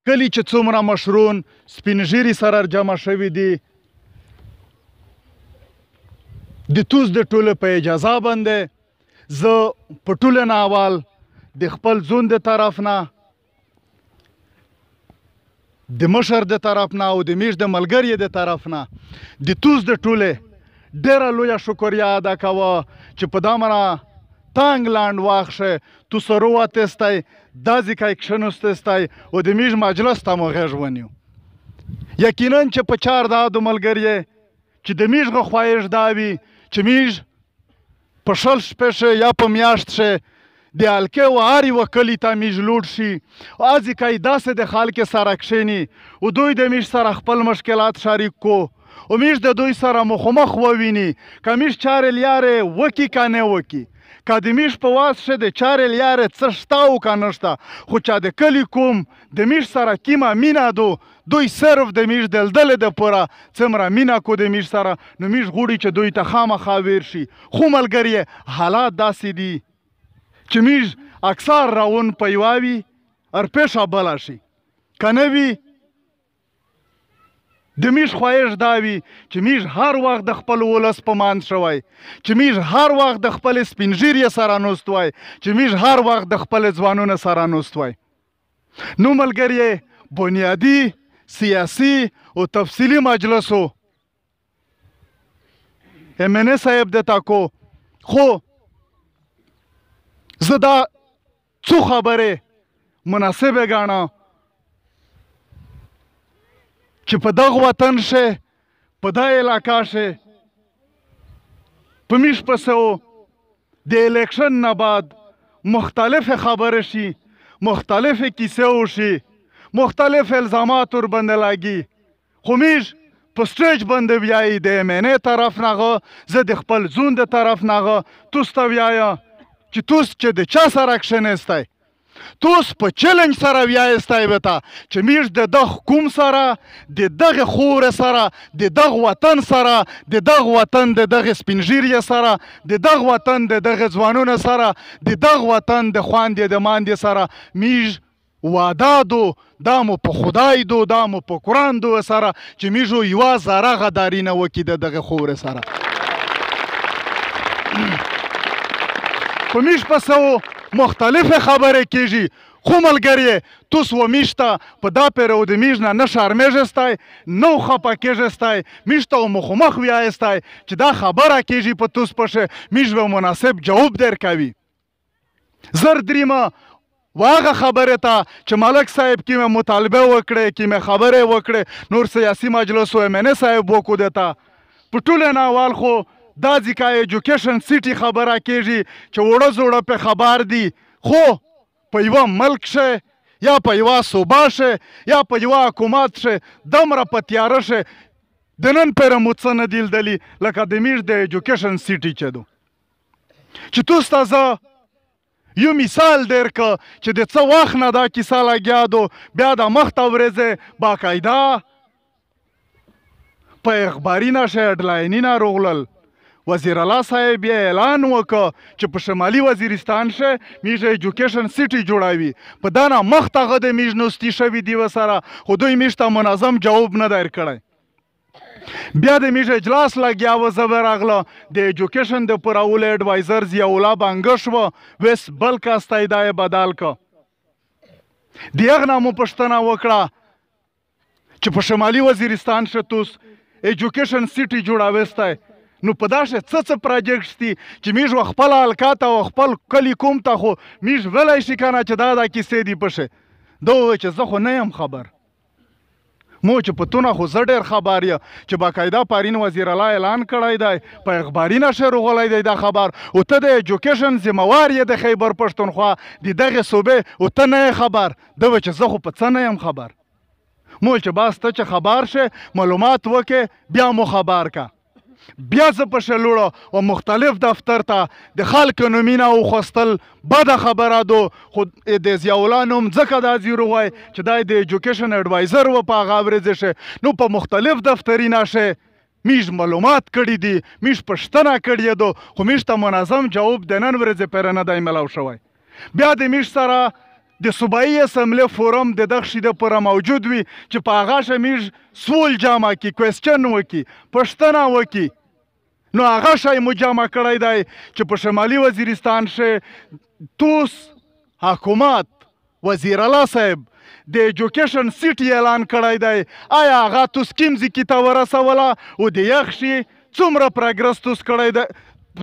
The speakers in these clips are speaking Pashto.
کلي چې څومره مشرون سپین ږیري سره جمع شوي دي د توس د ټولو په اجازه باندې زه په ټوله ناول د خپل زون د طرف نه د مشر د طرف نه او د میش د ملګري د طرف نه د توس د ټولې ډېره لویه شکریه ادا کوه چې په دا مره تانګ لاند واخشه تو سرو واتستی دا ځکه کښېنستستی او د میش مجلس ته مو غېږ ونیو یقینا چې په چار دا د ملګري چې د میش غه خواهش دا وي چې میش په شل شپې یا په میاشت شه د حلقې و هر یوه کلي ته میش لوډ شي ځکه یې داسې د خلکې سره کښېني او دوی د میش سره خپل مشکلات شریک کو او میش د دوی سره مخامخ وویني که میش چارې لیارې وکي که نه وکي که د میش په واس شه د چارې لیارې څه شته او که نشته خو چا د کلي کوم د میش سره کیمه مینه دو دوی صرف د میش دلدلې دپاره څومره مینه کو د میش سره نو میش غواړي چې دوی ته خامخا ویر شي خو ملګریې حالات داسې دي چې میش اکثر راون په یوه وي ارپېښه بله شي که نه وي د میش خواهش دا وي چې میش هر وخت د خپل ولس په منځ شوی چې میش هر وخت د خپل سپین ږیرې سره نوست وای چې میش هر وخت د خپل ځوانونو سره نوست وای نو ملګریې بنیادي سیاسي او تفصیلي مجلسو MNA صاحب د تاکو خو زه دا څو خبرې مناسبه ګاڼه چې په دغه وطن شه په دا علاقه شه په میش پسې د الیکشن نه بعد مختلفې خبرې شي مختلفې کیسې وشي مختلف الزامات ورباندې لاګي خو میش په سټیج باندې ویایي د MNA طرف نغه زه د خپل زون د طرف نغه توس ته ویایه چې توس چې د چا سره کښېنستی توس په چلنج سره ویایستی بته چې میش د دغه حکوم سره د دغه خورې سره د دغه وطن سره د دغه وطن د دغه سپین ږیرې سره د دغه وطن د دغه ځوانونو سره د دغه وطن د خویندې د ماندې سره میش وعده دو دا مو په خدای دو دا مو په قرآن دو سره چې میشو یوه ذره غداري نه وکړي د دغه خورې سره په میش پسې مختلفې خبرې کېږي خو ملګریې توس و میش ته په دا پیرو د میش نه شرمېږستی نه خفه کېږستی میش ته مخامخ ویایستی چې دا خبره کېږي په توس پسې میش به مناسب جواب درکوي زر دریمه و هغه خبرې ته چې ملک صاحب کې مطالبه وکړې کې خبرې وکړې نور سیاسي مجلس و MNA صاحب وکړو دته په ټوله ناول خو دا ځکه ایجوکیشن سیټي خبره کېږي چې وړه زوړه پې خبر دي خو په یوه ملک شه یا په یوه صوبه شه یا په یوه حکومت شه دومره په تیاره شه د نن پیره مو څه نه دي لیدلي لکه د میش د ایجوکیشن سیټي چې دو چې توس ته زه یو مثال درکه چې د څه وخت نه دا کیسه لګیا دو بیا د مخته ورځې باقاعده په اخباري نشه هډلاینونه راغلل وزیر الله صاحب یې اعلان وکړ چې په شمالي وزیرستان شه میش ایجوکیشن سیټي جوړوي په دا نه مخته هغه د میش نوستي شوي دي ورسره خو دوی میش ته منظم جواب نه درکړی بیا د میش اجلاس لګیا و زه به راغله د ایجوکیشن د پوراولو اډوایزر ضیاءالله بانګه شوه ویس بل کس ته یې دا یې بدل که د هغه نه مو پوښتنه وکړه چې په شمالي وزیرستان شه توس ایجوکیشن سیټي جوړاوستی نو په دا شه څه پراجیکټس دي چې میش و خپل حلقه ته او خپل کلي کوم ته خو میش ویلی شي که نه چې دا کیسې دي پشه دا وویل چې زه خو نه یم خبر مو چې په تونه خو زه ډېر خبر یم چې باقاعده پارین وزیر الله اعلان کړی دی په اخباري نشر راغلی دی دا خبر او ته د ایجوکیشن ذمهوار یې د خیبر پښتونخوا د دغې صوبې او ته نه یې خبر ده وویل چې زه خو په څه نه یم خبر مو چې بس ته چې خبر شې معلومات وکې بیا مو خبر که بیا زه پسې لوړه او مختلف دفتر ته د خلکو نومونه وخوستل بده خبره دو خو د ضیاءالله نوم ځکه دا زیرو وای چې دا د ایجوکیشن اډوایزر و په هغه ورځې شه نو په مختلف دفترینه شه میش معلومات کړي دي میش پوښتنه کړې دو خو میش ته منظم جواب د نن ورځې پرې نه دی ملاو شوی بیا د میش سره د صوبایي اسمبلی فورم د دغه شي دپاره موجود وي چې په هغه شه موږ سوال جمع کړي، کوېسچن وکړي، پوښتنه وکړي. نو هغه شی مو جمع کړی دی چې په شمالي وزیرستان شه توس حکومت وزیر الله صاحب د ایجوکیشن سیټ اعلان کړی دی. آیا هغه توس کوم ځای کې ته ورسوله او د یخ شي څومره پروګرس توس کړی دی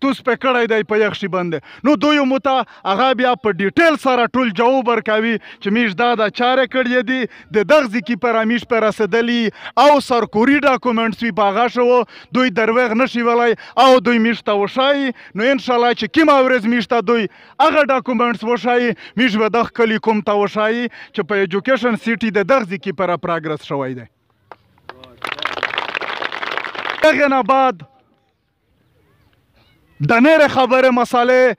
توس پې کړی دی په یخ شي باندې؟ نو دوی مو ته هغه بیا په ډیټیل سره ټول جواب ورکوي چې موږ دا چارې کړې دي، د دغه ځای کې پر موږ پې رسېدلي او سرکوري ډاکومنټس وي په هغه شه دوی دروغ نشي ویلی او دوی موږ ته وښایي. نو انشاءالله چې کومه ورځ موږ ته دوی هغه ډاکومنټس وښایي، موږ به دغه کلي کوم ته وښایي چې په ایجوکیشن سیټي د دغه ځای کې پر پروګرس شوی دی. هغې نه بعد د نورې خبرې مسالې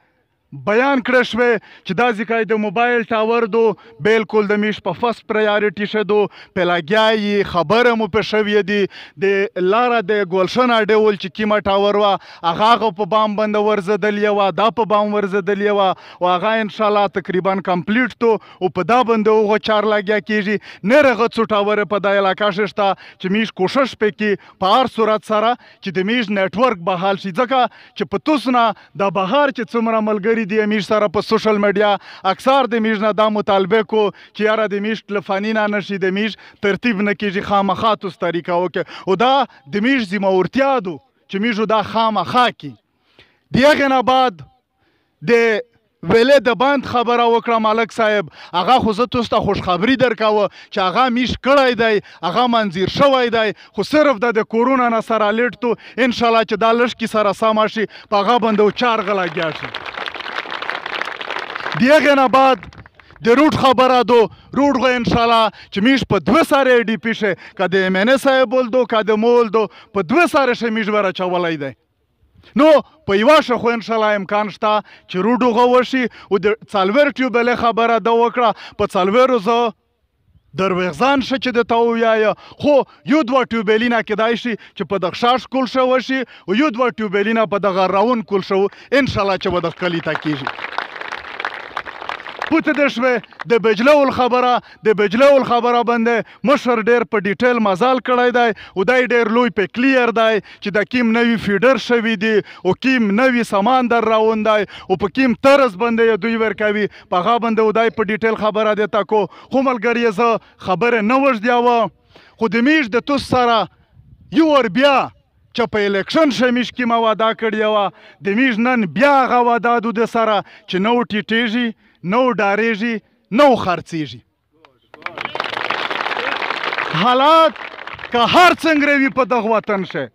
بیان کړی شوې چې دا ځای د موبایل ټاور دو بالکل د میش په فرست پرایورټي شه دو په لګیا یې خبره مو په شوې دي د لاره د ګلشن اډول چې کیمه ټاور وا هغه په بام باندې ورزدلې وا دا په بام ورزدلې وا او هغه ان شاء الله تقریبا کمپلیټ تو او په دا باندې هغه چار لګیا کیږي نه رغه څو ټاور په د علاقې شته چې میش کوشش پکې په هر صورت سره چې د میش نتورک بحال شي، ځکه چې په توسنه د بهر چې څومره ملګری دی میش سره په سوشل میډیا اکثر د میش نه دا مطالبه کو چې یاره د میش تلفانی نه نشي د میش ترتیب نه کیږي خامخا توس طریقه وکړي او دا د میش ذمه ورتیا دو چې میشو دا خامخا کی. د هغې نه بعد د ویلې د بند خبره وکړه ملک صاحب، هغه خو زه تاسو ته خوشخبري درکوه چې هغه میش کړی دی، هغه منظیر شوی دی، خو صرف د کورونا نه سره لیټ تو انشاءالله چې دا لږکي سره سمه شي په هغه باندې چارغه لګیا شي. د هغې نه بعد د روډ خبره دو روډ غو انشاءالله چې میش په دوه ساره ای ډي پی شه که د ایم این ای صاحب ولدو که د مول دو په دوه ساره شه میش ور اچولی دی. نو په یوه شه خو انشاءالله امکان شته چې روډ غو وشي او د څلور ټیوبلې خبره ده وکړه په څلورو زه دروغزان شه چې د ته ووایه، خو یو دوه ټیوبلینه کیدای شي چې په دغه شاش کول شه وشي او یو دوه ټیوبلینه په دغه راون کول شه انشاءالله چې به دغه کلي ته کیږي. پوته د شوې د بجلول خبره باندې مشر ډیر په ډیټیل مزال کړی دی او دای ډیر لوی په کلیر دی چې د کیم نوی فیډر شوی دی او کیم نوی سامان در راون دی او په کیم طرز باندې دوی ورکوي په هغه باندې دای په ډیټیل خبره دی تاکو خو ملګری زه خبره نه وژدیاوه خو د میش د توس سره یو ور بیا چې په الیکشن شمیش کې ما واده کړی وه د میش نن بیا هغه واده دو د سره چې نو ټیټیږي نو ډاریږي نو خرڅیږي. حالات که هر څنګه وي په دغه وطن شه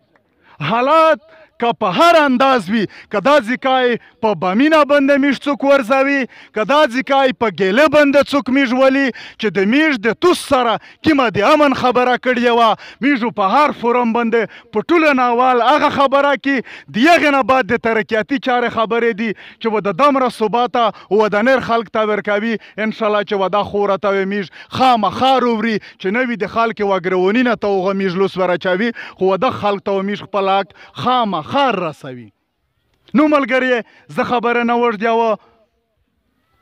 حالات که په هر انداز وي که دا ځکای په بامینا باندې میش څوک ورځوي که دا ځکای په ګیله باندې څوک میش ولي چې د میش د توس سره کومه د امن خبره کړې وه میشو په هر فورم باندې په ټوله ناوال هغه خبره کې د هغې نه بعد د ترقیاتي چارې خبرې دي چې و د دومره ثباته و د نر خلک ته ورکوي انشاءالله چې و دا خو ورته وي میش خامخا رووري چې نه وي د خلک وګروني نه ته هغه میش لوس ورچوي خو و دغه خلک ته میش خپل حق خامخا خار رسوي. نو ملګری زه خبره نه وژدیاوه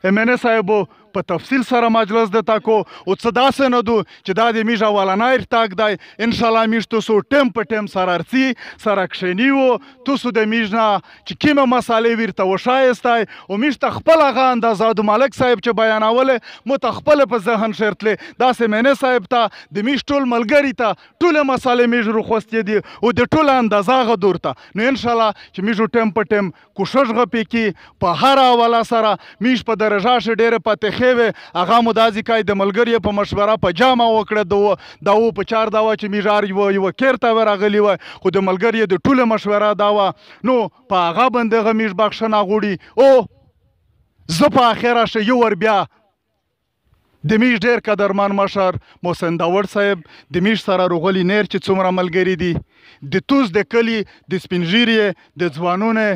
ایم این ای صاحبو په تفصیل سره مجلس د تاکو او څه داسې نه دو چې دا د میش اولنی ارتاق دی انشاءالله میش تاسو ټیم په ټیم سره ارڅي سره کښېنیو تاسو د میش نه چې کومه مسالې ورته وښایستی او میش ته خپل هغه اندازه د ملک صاحب چې بیانولې مو ته خپله په ذهن شرتلې داسې ایم این ای صاحب ته د میش ټول ملګري ته ټولې مسالې میش روخوستې دي او د ټوله اندازه هغه دور ته نو انشاءالله چې میشو ټیم په ټیم کوشش غه پکې په هر حواله سره میش په درجه شه ډېرې پاتې خېوې هغه مو دا ځکای د ملګري په مشوره په جامه وکړه دا و په چار دا وه چې میژار یوه کیر ته ورغلي وه خو د ملګري د ټوله مشوره دا وه نو په هغه باندې هغه میش بخښنه غوړي او زه په اخره شه یو ور بیا د میش ډېر قدرمن مشر محسن داوړ صاحب د میش سره روغلي نیر چې څومره ملګري دي د توس د کلي د سپین ږیرې د ځوانونو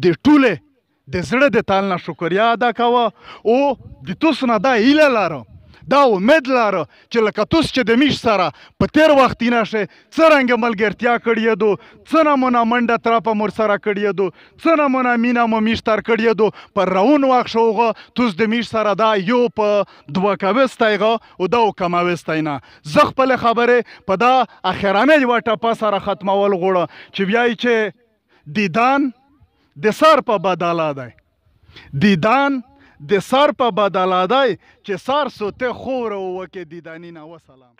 د ټولې د زړه د تال نه شکریا ادا کوه او د توس نه دا هیله لرم دا امید لاره چې لکه توس چې د میش سره په تیر وختینه شئ څرنګه ملګرتیا کړې دو څه نمونه منډه تراپه مور سره کړې دو څه نمونه مینه مو میش تر کړې دو پر روون واک شوغه توس د میش سره دا یو په دوه کوستایغه او دا کماوستاینا زه خپل خبره په دا اخرانه یو ټپه سره ختمول غوړه چې بیاي چې دیدان د سر په بداله دی دیدان د سر په بداله دی چې سر سوته خوره وکې دیدانینه وسلام